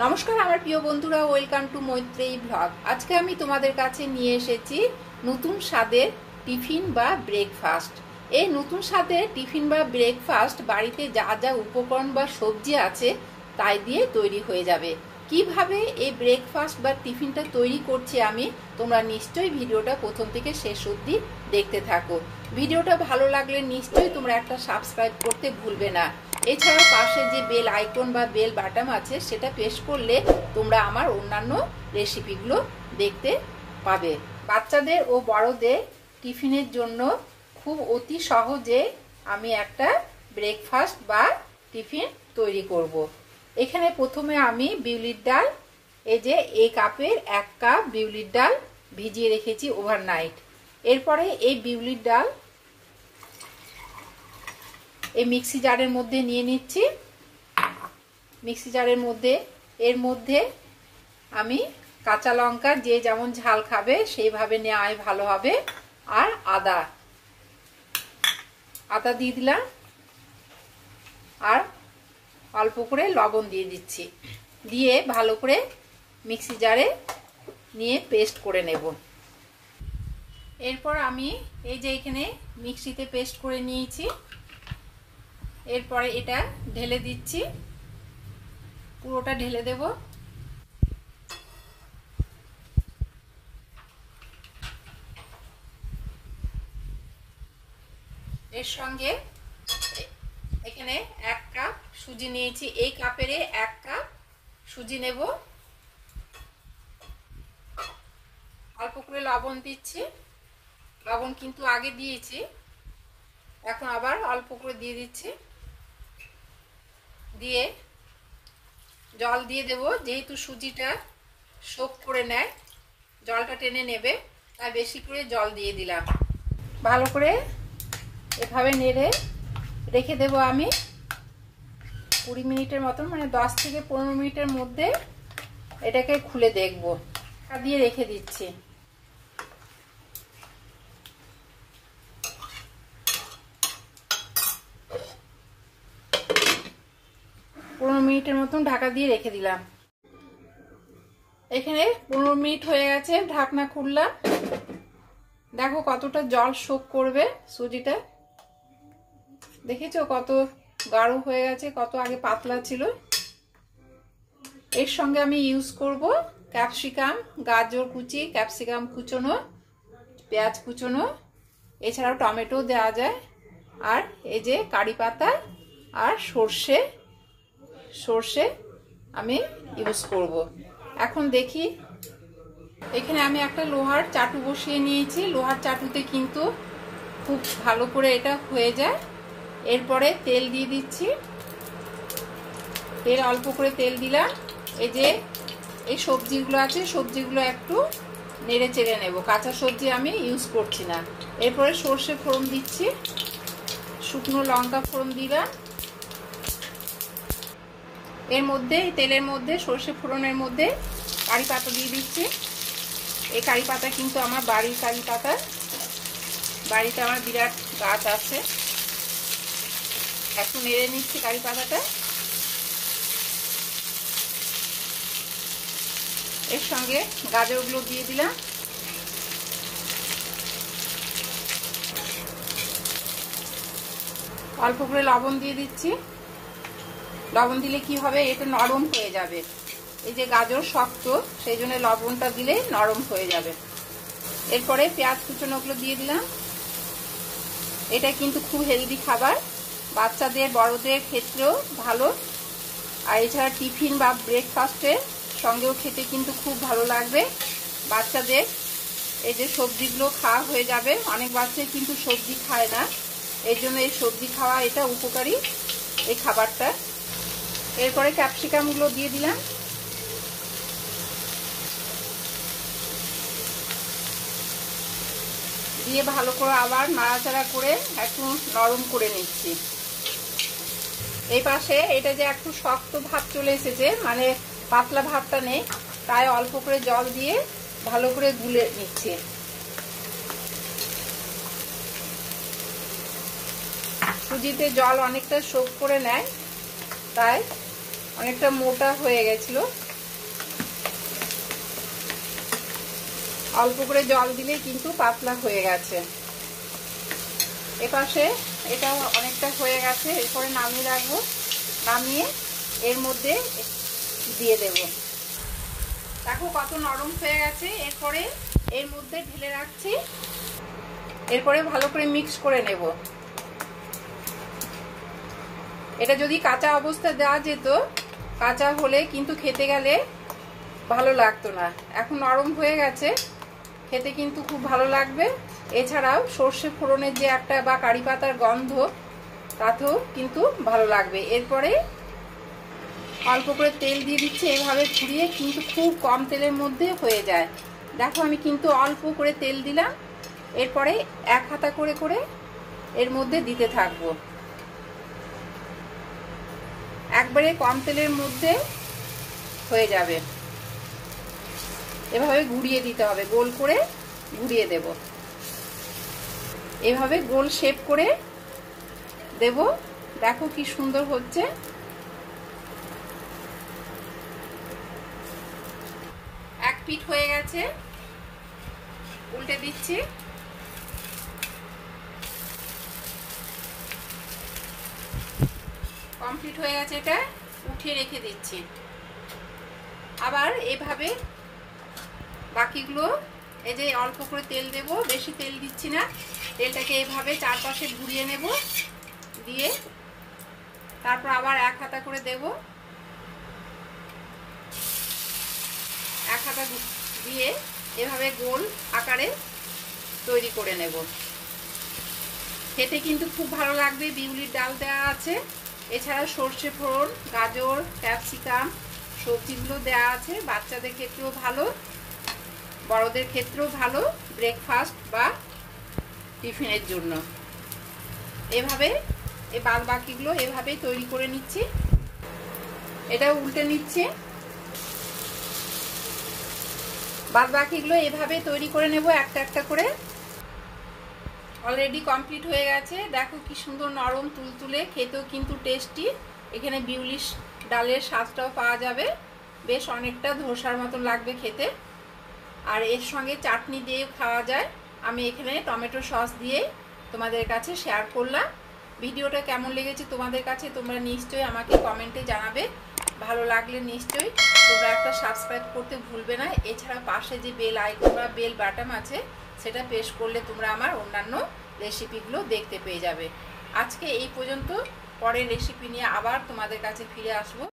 নমস্কার আমার প্রিয় বন্ধুরা, ওয়েলকাম টু মৈত্রেয়ী ব্লগ। আজকে আমি তোমাদের কাছে নিয়ে এসেছি নতুন স্বাদের টিফিন বা ব্রেকফাস্ট। এই নতুন স্বাদের টিফিন বা ব্রেকফাস্ট বাড়িতে যা যা উপকরণ বা সবজি আছে তাই দিয়ে তৈরি হয়ে যাবে। কিভাবে এই ব্রেকফাস্ট বা টিফিনটা তৈরি করছি আমি, তোমরা নিশ্চয়ই ভিডিওটা প্রথম থেকে শেষ অবধি দেখতে থাকো। ভিডিওটা ভালো লাগলে নিশ্চয়ই তোমরা একটা সাবস্ক্রাইব করতে ভুলবে না। এছাড়াও পাশে যে বেল আইকন বা বেল বাটন আছে সেটা প্রেস করলে তোমরা আমার অন্যান্য রেসিপিগুলো দেখতে পাবে। বাচ্চাদের ও বড়দের টিফিনের জন্য খুব অতি সহজে আমি একটা ব্রেকফাস্ট বা টিফিন তৈরি করব। এখানে প্রথমে আমি বিউলির ডাল, এই যে এই কাপের 1 কাপ বিউলির ডাল ভিজিয়ে রেখেছি ওভারনাইট। এরপরে এই বিউলির ডাল এই মিক্সি জারের মধ্যে নিয়ে নিচ্ছি। মিক্সি জারের মধ্যে এর মধ্যে আমি কাঁচা লঙ্কা, যে যেমন ঝাল খাবে সেইভাবে নেওয়াই ভালো হবে, আর আদা দিয়ে দিলাম, আর অল্প করে লবণ দিয়ে দিচ্ছি। দিয়ে ভালো করে মিক্সি জারে নিয়ে পেস্ট করে নেব। এরপর আমি এই যে এখানে মিক্সিতে পেস্ট করে নিয়েছি। এরপরে এটা ঢেলে দিচ্ছি, পুরোটা ঢেলে দেব। এর সঙ্গে এখানে 1 কাপ সুজি নিয়েছি, এই কাপের 1 কাপ সুজি নেব। অল্প করে লবণ দিচ্ছি, লবণ কিন্তু আগে দিয়েছি, এখন আবার অল্প করে দিয়ে দিচ্ছি। দিয়ে জল দিয়ে দেব, যেহেতু সুজিটা সোক করে নেয়, জলটা টেনে নেবে, তাই বেশি করে জল দিয়ে দিলাম। ভালো করে এভাবে নেড়ে রেখে দেব আমি 20 মিনিটের মতন, মানে 10 থেকে 15 মিনিটের মধ্যে এটাকে খুলে দেখব। দিয়ে রেখে দিচ্ছি। মিনিটের মতন ঢাকা দিয়ে রেখে দিলাম। এখানে 15 মিনিট হয়ে গেছে, ঢাকনা খুললাম। দেখো কতটা জল শোক করবে সুজিটা, দেখেছো কত গাঢ় হয়ে গেছে, কত আগে পাতলা ছিল। এর সঙ্গে আমি ইউজ করব ক্যাপসিকাম, গাজর কুচি, ক্যাপসিকাম কুচোনো, পেঁয়াজ কুচোনো, এছাড়াও টমেটো দেওয়া যায়, আর এই যে কারি পাতা আর সর্ষে আমি ইউজ করব। এখন দেখি, এখানে আমি একটা লোহার চাটু বসিয়ে নিয়েছি। লোহার চাটুতে কিন্তু খুব ভালো করে এটা হয়ে যায়। এরপরে তেল দিয়ে দিচ্ছি, তেল অল্প করে তেল দিলাম। এই যে এই সবজিগুলো আছে, সবজিগুলো একটু নেড়ে চেড়ে নেব, কাঁচা সবজি আমি ইউজ করছি না। এরপরে সর্ষে ফোড়ন দিচ্ছি, শুকনো লঙ্কা ফোড়ন দিলাম। এর মধ্যে তেলের মধ্যে সর্ষে ফোড়নের মধ্যে কারি পাতা দিয়ে দিচ্ছি। এই কারি পাতা কিন্তু আমার বাড়ির কারি পাতা, বাড়িতে আমার বিরাট গাছ আছে। একটু নেড়ে নিচ্ছি কারি পাতাটা। এর সঙ্গে গাজরগুলো দিয়ে দিলাম। অল্প করে লবণ দিয়ে দিচ্ছি। লবণ দিলে কি হবে, এটা নরম হয়ে যাবে। এই যে গাজর শক্ত, সেই জন্য লবণটা দিলে নরম হয়ে যাবে। এরপরে পেঁয়াজ কুচোনোগুলো দিয়ে দিলাম। এটা কিন্তু খুব হেলদি খাবার, বাচ্চাদের বড়দের ক্ষেত্রেও ভালো, আর এছাড়া টিফিন বা ব্রেকফাস্টের সঙ্গেও খেতে কিন্তু খুব ভালো লাগবে বাচ্চাদের। এই যে সবজিগুলো খাওয়া হয়ে যাবে, অনেক বাচ্চাই কিন্তু সবজি খায় না, এই জন্য এই সবজি খাওয়া এটা উপকারী এই খাবারটা। এরপরে ক্যাপসিকামগুলো দিয়ে দিলাম। দিয়ে ভালো করে আবার নাড়াচাড়া করে একটু নরম করে নিচ্ছি। এই পাশে এটা যে একটু শক্ত ভাব চলে এসেছে, মানে পাতলা ভাবটা নেই, তাই অল্প করে জল দিয়ে ভালো করে গুলে নিচ্ছি। সুজিতে জল অনেকটা সোক করে নেয়, তাই অনেকটা মোটা হয়ে গেছিল, অল্প করে জল দিলে কিন্তু পাতলা হয়ে গেছে। এপাশে এটাও অনেকটা হয়ে গেছে, এরপরে নামিয়ে রাখবো। নামিয়ে এর মধ্যে দিয়ে দেব। দেখো কত নরম হয়ে গেছে। এরপরে এর মধ্যে ঢেলে রাখছি। এরপরে ভালো করে মিক্স করে নেব। এটা যদি কাঁচা অবস্থায় দেওয়া যেত, কাঁচা হলে কিন্তু খেতে গেলে ভালো লাগতো না। এখন নরম হয়ে গেছে, খেতে কিন্তু খুব ভালো লাগবে। এছাড়াও সর্ষে ফোড়নের যে একটা বা কারি পাতার গন্ধ, তাতেও কিন্তু ভালো লাগবে। এরপরে অল্প করে তেল দিয়ে দিচ্ছি, এইভাবে ঘুরিয়ে, কিন্তু খুব কম তেলের মধ্যে হয়ে যায়। দেখো আমি কিন্তু অল্প করে তেল দিলাম। এরপরে এক হাতা করে করে এর মধ্যে দিতে থাকবো। একবারে কম তেলের মধ্যে হয়ে যাবে। এভাবে ঘুরিয়ে দিতে হবে, গোল করে ঘুরিয়ে দেব। এভাবে গোল শেপ করে দেব। দেখো কি সুন্দর হচ্ছে। এক পিঠ হয়ে গেছে, উল্টে দিচ্ছি। কমপ্লিট হয়ে গেছে, এটা উঠিয়ে রেখে দিচ্ছি। আবার এভাবে বাকিগুলো, এই যে অল্প করে তেল দেব, বেশি তেল দিচ্ছি না। তেলটাকে এইভাবে চারপাশে ঘুরিয়ে নেব, দিয়ে তারপর আবার এক হাতা করে দেব। এক হাতা দিয়ে এভাবে গোল আকারে তৈরি করে নেব। খেতে কিন্তু খুব ভালো লাগবে। বিউলির ডাল দেওয়া আছে, এছাড়া সর্ষে ফোড়ন, গাজর, ক্যাপসিকাম সবজিগুলো দেওয়া আছে। বাচ্চাদের ক্ষেত্রেও ভালো, বড়দের ক্ষেত্রেও ভালো, ব্রেকফাস্ট বা টিফিনের জন্য। এভাবে এই বাদ বাকিগুলো এভাবেই তৈরি করে নিচ্ছি। এটাও উল্টে নিচ্ছি। বাদ বাকিগুলো এভাবে তৈরি করে নেব একটা একটা করে। অলরেডি কমপ্লিট হয়ে গেছে। দেখো কি সুন্দর নরম তুলতুলে, খেতেও কিন্তু টেস্টি। এখানে বিউলি ডালের স্বাদটাও পাওয়া যাবে, বেশ অনেকটা ধোসার মতন লাগবে খেতে। আর এর সঙ্গে চাটনি দিয়েও খাওয়া যায়। আমি এখানে টমেটো সস দিয়ে তোমাদের কাছে শেয়ার করলাম। ভিডিওটা কেমন লেগেছে তোমাদের কাছে তোমরা নিশ্চয়ই আমাকে কমেন্টে জানাবে। ভালো লাগলে নিশ্চয়ই তোমরা একটা সাবস্ক্রাইব করতে ভুলবে না। এছাড়া পাশে যে বেল আইকন বা বেল বাটন আছে, সেটা প্রেস করলে তোমরা আমার অন্যান্য রেসিপিগুলো দেখতে পেয়ে যাবে। আজকে এই পর্যন্ত। পরের রেসিপি নিয়ে আবার তোমাদের কাছে ফিরে আসবো।